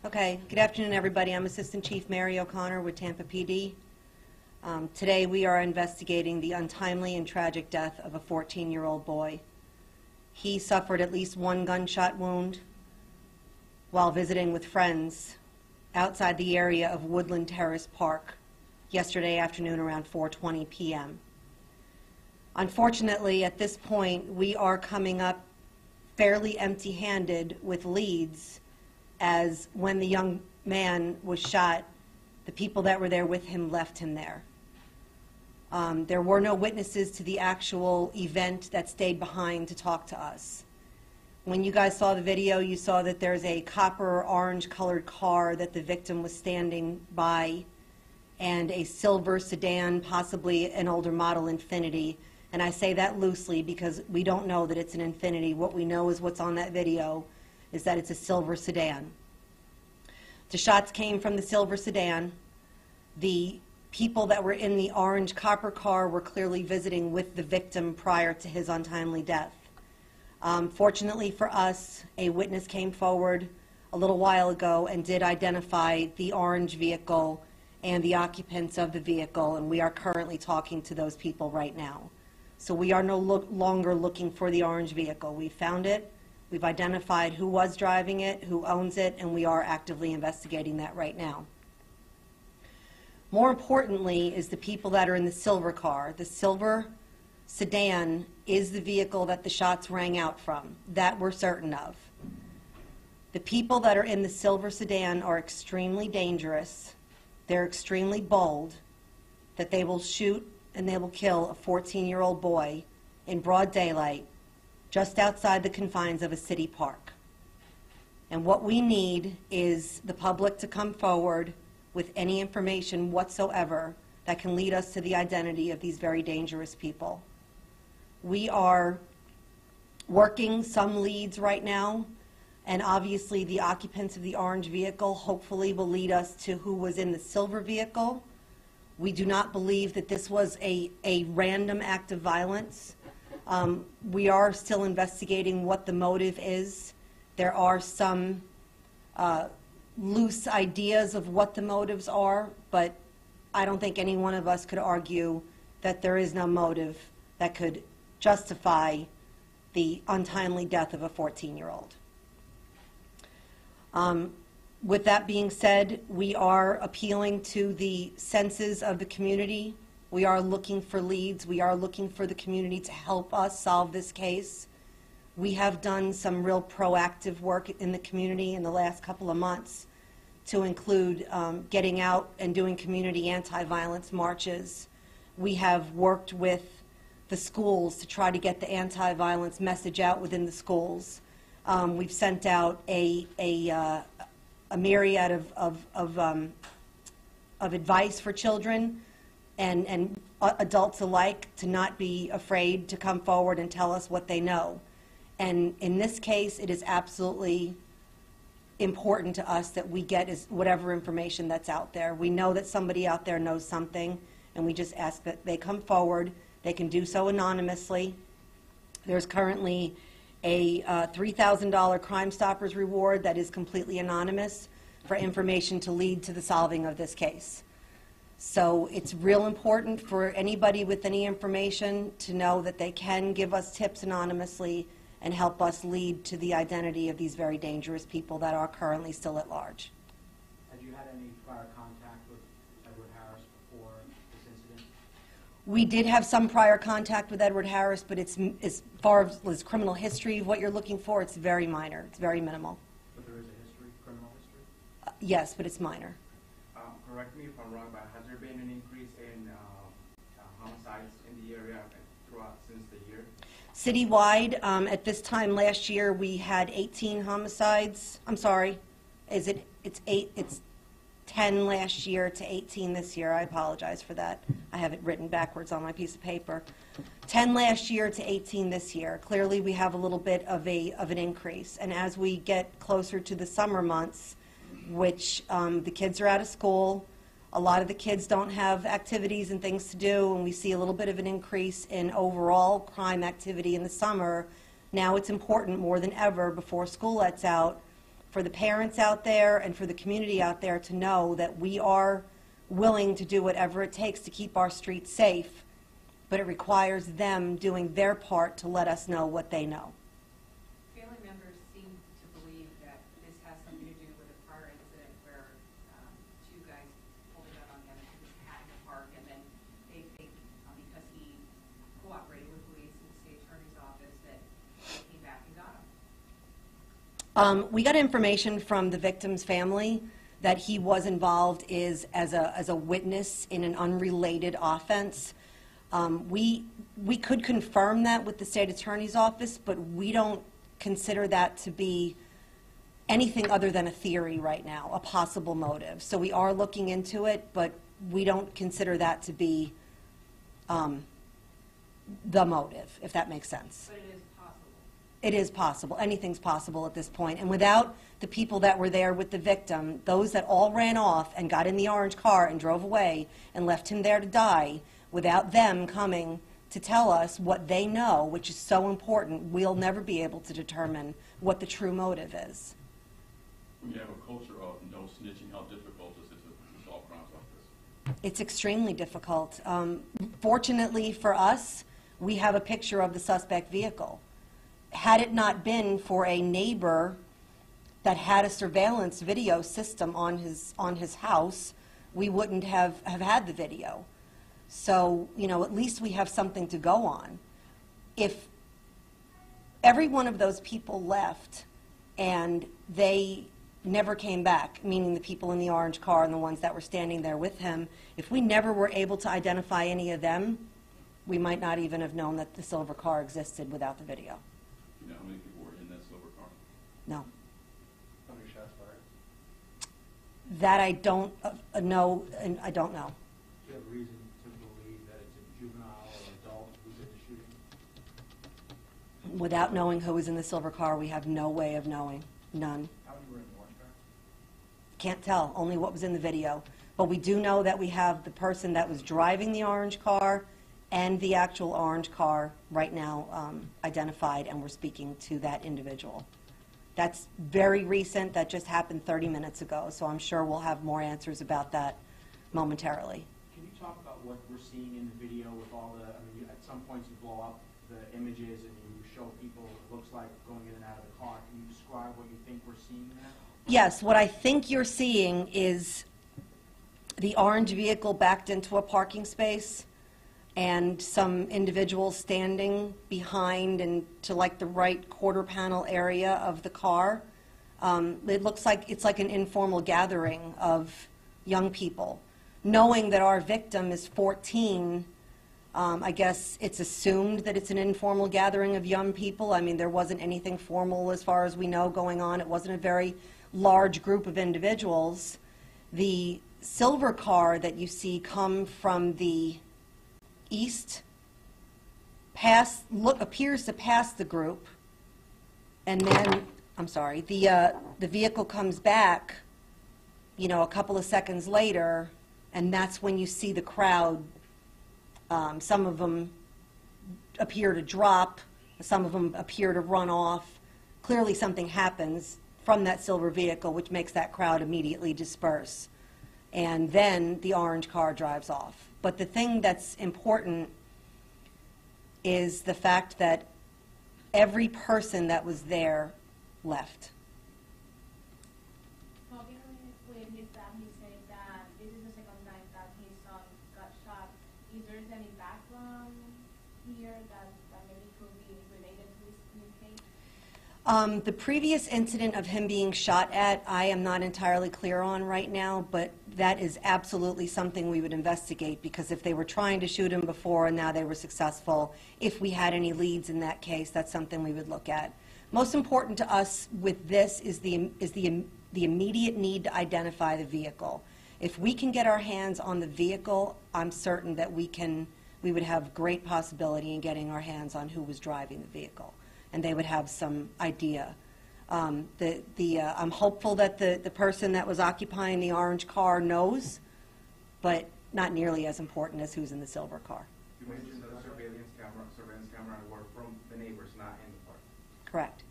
Okay, good afternoon, everybody. I'm Assistant Chief Mary O'Connor with Tampa PD. Today we are investigating the untimely and tragic death of a 14-year-old boy. He suffered at least one gunshot wound while visiting with friends outside the area of Woodland Terrace Park yesterday afternoon around 4:20 p.m. Unfortunately, at this point, we are coming up fairly empty-handed with leads, as when the young man was shot, the people that were there with him left him there. There were no witnesses to the actual event that stayed behind to talk to us. When you guys saw the video, you saw that there's a copper orange colored car that the victim was standing by, and a silver sedan, possibly an older model Infiniti. And I say that loosely because we don't know that it's an Infiniti. What we know is what's on that video is that it's a silver sedan. The shots came from the silver sedan. The people that were in the orange copper car were clearly visiting with the victim prior to his untimely death. Fortunately for us, a witness came forward a little while ago and did identify the orange vehicle and the occupants of the vehicle, and we are currently talking to those people right now. So we are no longer looking for the orange vehicle. We found it. We've identified who was driving it, who owns it, and we are actively investigating that right now. More importantly is the people that are in the silver car. The silver sedan is the vehicle that the shots rang out from. That we're certain of. The people that are in the silver sedan are extremely dangerous. They're extremely bold, that they will shoot and they will kill a 14-year-old boy in broad daylight just outside the confines of a city park. And what we need is the public to come forward with any information whatsoever that can lead us to the identity of these very dangerous people. We are working some leads right now, and obviously the occupants of the orange vehicle hopefully will lead us to who was in the silver vehicle. We do not believe that this was a random act of violence. We are still investigating what the motive is. There are some loose ideas of what the motives are, but I don't think any one of us could argue that there is no motive that could justify the untimely death of a 14-year-old. With that being said, we are appealing to the senses of the community. We are looking for leads. We are looking for the community to help us solve this case. We have done some real proactive work in the community in the last couple of months to include getting out and doing community anti-violence marches. We have worked with the schools to try to get the anti-violence message out within the schools. We've sent out a myriad of advice for children and adults alike to not be afraid to come forward and tell us what they know. And in this case, it is absolutely important to us that we get whatever information that's out there. We know that somebody out there knows something, and we just ask that they come forward. They can do so anonymously. There's currently a $3,000 Crime Stoppers reward that is completely anonymous for information to lead to the solving of this case. So it's real important for anybody with any information to know that they can give us tips anonymously and help us lead to the identity of these very dangerous people that are currently still at large. Had you had any prior contact with Edward Harris before this incident? We did have some prior contact with Edward Harris, but it's, as far as criminal history of what you're looking for, it's very minor. It's very minimal. But there is a history, criminal history? Yes, but it's minor. Correct me if I'm wrong, but has there been an increase in homicides in the area throughout since the year? Citywide, at this time last year, we had 18 homicides. I'm sorry, it's 10 last year to 18 this year. I apologize for that. I have it written backwards on my piece of paper. 10 last year to 18 this year. Clearly, we have a little bit of an increase. And as we get closer to the summer months, which the kids are out of school, a lot of the kids don't have activities and things to do, and we see a little bit of an increase in overall crime activity in the summer. Now it's important more than ever before school lets out for the parents out there and for the community out there to know that we are willing to do whatever it takes to keep our streets safe, but it requires them doing their part to let us know what they know. Family members seem to believe that this has something to do with a prior incident where two guys pulled a gun on him and took his hat in the park, and then they think because he cooperated with police and the state attorney's office that they came back and got him. We got information from the victim's family that he was involved as a witness in an unrelated offense. We could confirm that with the state attorney's office, but we don't consider that to be anything other than a theory right now, a possible motive. So we are looking into it, but we don't consider that to be the motive, if that makes sense. But it is possible. It is possible. Anything's possible at this point. And without the people that were there with the victim, those that all ran off and got in the orange car and drove away and left him there to die, without them coming to tell us what they know, which is so important, we'll never be able to determine what the true motive is. When you have a culture of no snitching, how difficult is it to solve crimes like this? It's extremely difficult. Fortunately for us, we have a picture of the suspect vehicle. Had it not been for a neighbor that had a surveillance video system on his house, we wouldn't have had the video. So, you know, at least we have something to go on. If every one of those people left and they never came back, meaning the people in the orange car and the ones that were standing there with him, if we never were able to identify any of them, we might not even have known that the silver car existed without the video. You know how many people were in that silver car? No. How many shots fired? That I don't know, and I don't know. Do you have reason to believe that it's a juvenile or adult who did the shooting? Without knowing who was in the silver car, we have no way of knowing. None. How many were in the orange car? Can't tell, only what was in the video. But we do know that we have the person that was driving the orange car and the actual orange car right now identified, and we're speaking to that individual. That's very recent. That just happened 30 minutes ago, so I'm sure we'll have more answers about that momentarily. Can you talk about what we're seeing in the video with all the, I mean, at some points you blow up the images and you show people what it looks like going in and out of the car. Can you describe what you think we're seeing there? Yes, what I think you're seeing is the orange vehicle backed into a parking space and some individuals standing behind and to like the right quarter panel area of the car. It looks like it's like an informal gathering of young people. Knowing that our victim is 14, I guess it's assumed that it's an informal gathering of young people. I mean, there wasn't anything formal as far as we know going on. It wasn't a very large group of individuals. The silver car that you see come from the east appears to pass the group, and then the vehicle comes back, you know, a couple of seconds later, and that's when you see the crowd. Some of them appear to drop, some of them appear to run off. Clearly something happens from that silver vehicle which makes that crowd immediately disperse, and then the orange car drives off. But the thing that's important is the fact that every person that was there left. Talking with his family said that this is the second time that his son got shot. Is there any background here that maybe could be related to this new case? The previous incident of him being shot at, I am not entirely clear on right now, but that is absolutely something we would investigate, because if they were trying to shoot him before and now they were successful, if we had any leads in that case, that's something we would look at. Most important to us with this is the immediate need to identify the vehicle. If we can get our hands on the vehicle, I'm certain that we would have great possibility in getting our hands on who was driving the vehicle, and they would have some idea. I'm hopeful that the person that was occupying the orange car knows, but not nearly as important as who's in the silver car. You mentioned that the surveillance camera were from the neighbors, not in the park. Correct.